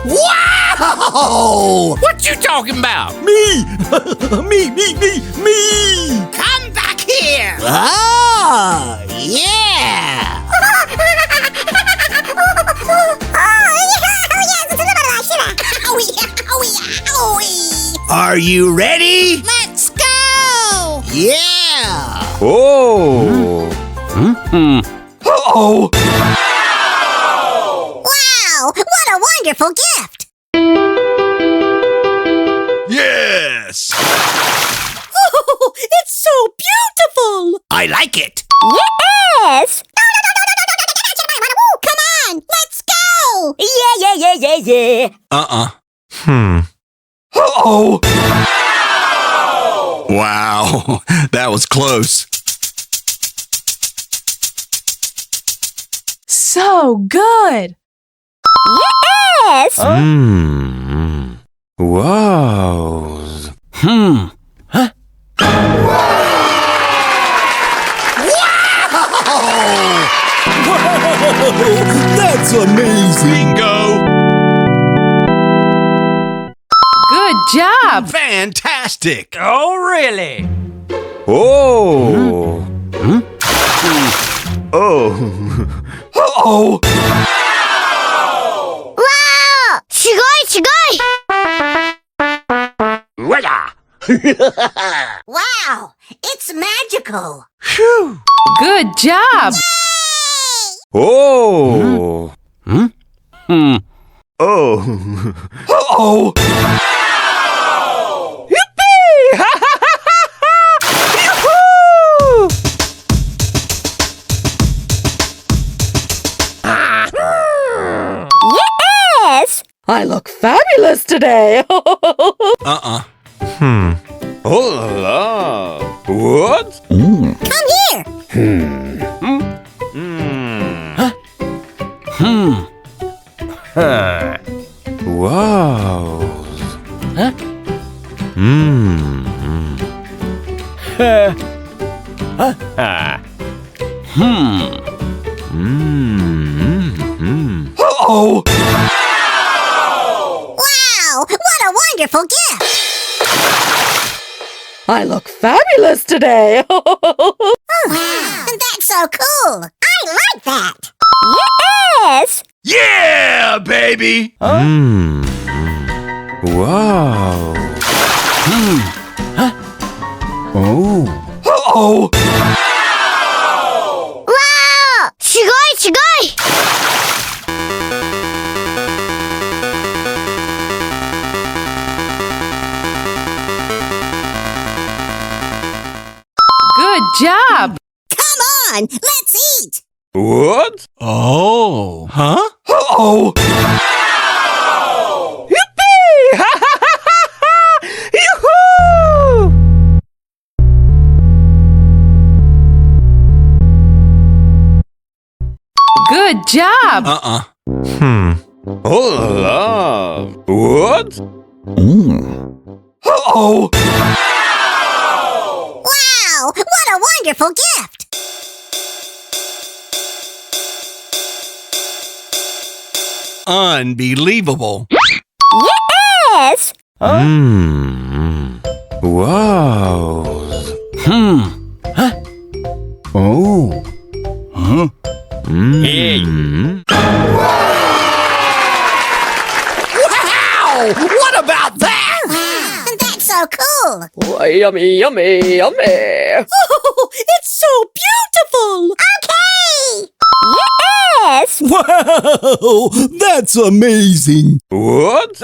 Wow! What you talking about? Me! Me! Come back here! Ah! Yeah! Are you ready? Let's go! Yeah! Oh! Uh-oh! Wow! What a wonderful gift! Yes! Oh, it's so beautiful! I like it! Yes! Come on, let's go! Yeah! Uh-uh. Uh-oh! Wow, that was close. So good! Yes! Wow! That's amazing! Bingo! Good job! Fantastic! Oh, really? Oh! Oh! Uh-oh! Wow! すごいすごい! Wow! It's magical! Phew! Good job! Oh! Oh! Uh-oh! Yes! I look fabulous today! Uh-uh. Oh la la! What? Come here! Wow! Uh-oh! Wow! What a wonderful gift! I look fabulous today! Wow! That's so cool! I like that! Yes! Yeah, baby! Wow! Oh! Uh-oh! Wow! すごいすごい! Good job! Come on! Let's eat! What? Oh! Huh? Uh-oh! Good job! Uh-uh. Oh la la! What? Uh-oh! Wow! What a wonderful gift! Unbelievable! Yes! Wow! Oh! Wow! What about that? Wow! That's so cool! Yummy! Oh, it's so beautiful! Okay! Yes! Wow! That's amazing! What?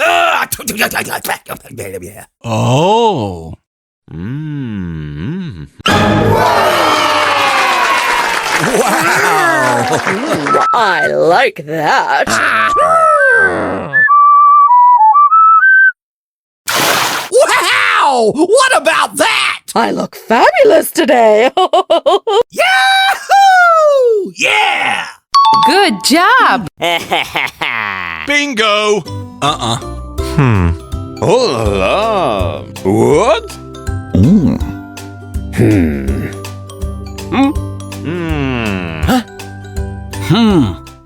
Oh! Wow! I like that! Wow! What about that? I look fabulous today! Yahoo! Yeah! Good job! Bingo! Uh-uh. Oh la la! What?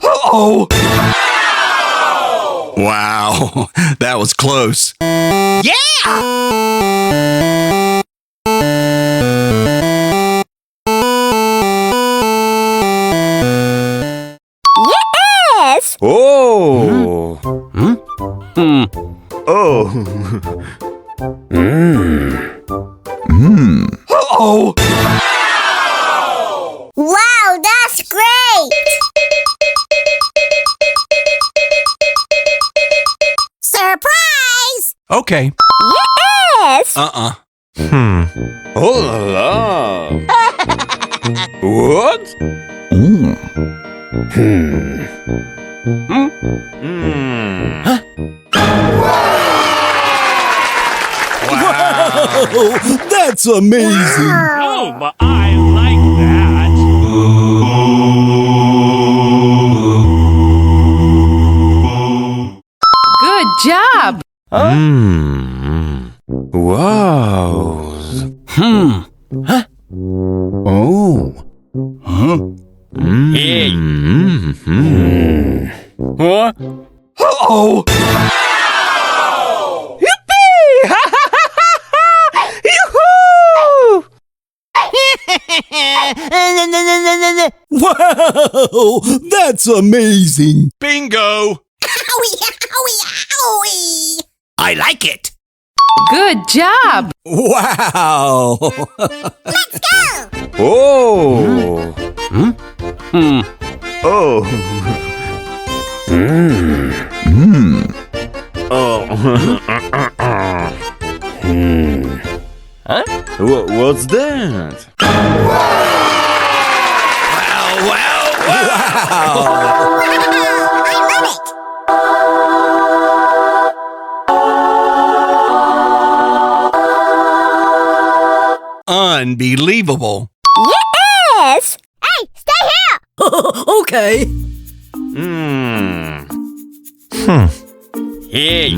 Uh-oh! Wow, that was close. Yeah! Yes! Oh. Oh. Uh-oh. Wow, that's great! Surprise! Okay. Yes! Uh-uh. Oh la la. What? Wow, that's amazing. Oh, but I like that. Good job. Wow. Oh. Hey. Uh-oh. Wow, that's amazing. Bingo. Owie, owie, owie! I like it. Good job. Wow. Let's go! Oh. Oh. What's that? I love it! Unbelievable. Yes! Hey, stay here! Okay. Hey.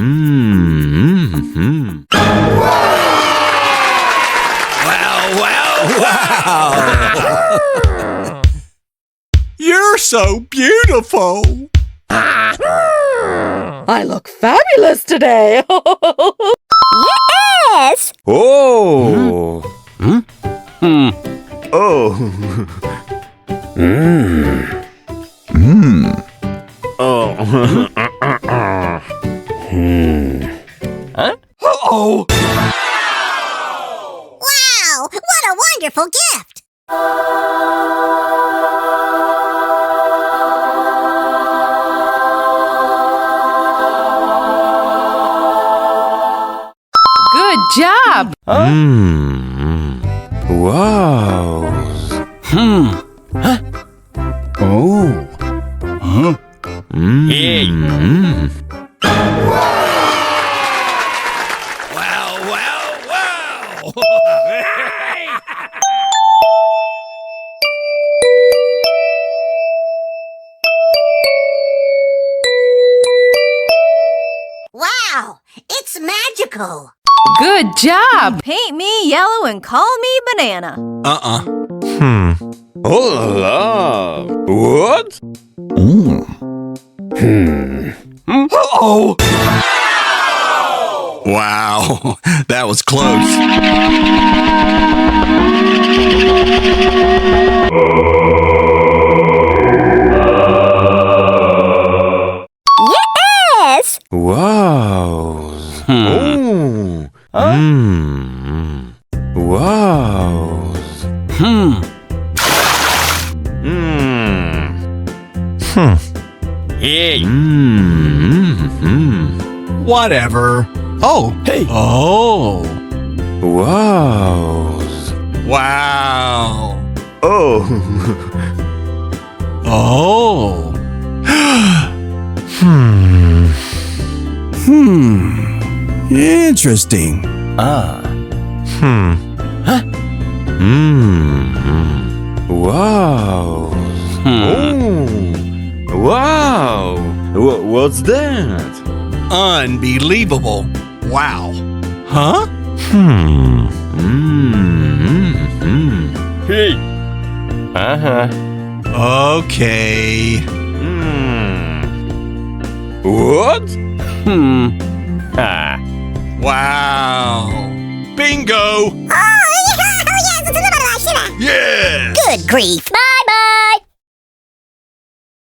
You're so beautiful. I look fabulous today. Yes! Oh. Oh. Uh-oh. Wow, what a wonderful gift! Good job. Wow. Oh. Hey. Wow, it's magical! Good job. Paint me yellow and call me banana. Uh-uh. Oh la la. What? Uh-oh. Wow, that was close. Yes! Wow. Oh. Wow. Hey. Whatever. Oh, hey. Oh. Wow. Wow. Oh. Oh. Interesting. Wow. Oh. Wow. What's that? Unbelievable. Wow. Huh? Hey. Uh-huh. Okay. What? Wow. Bingo. Oh, yes. Yeah. Good grief. Bye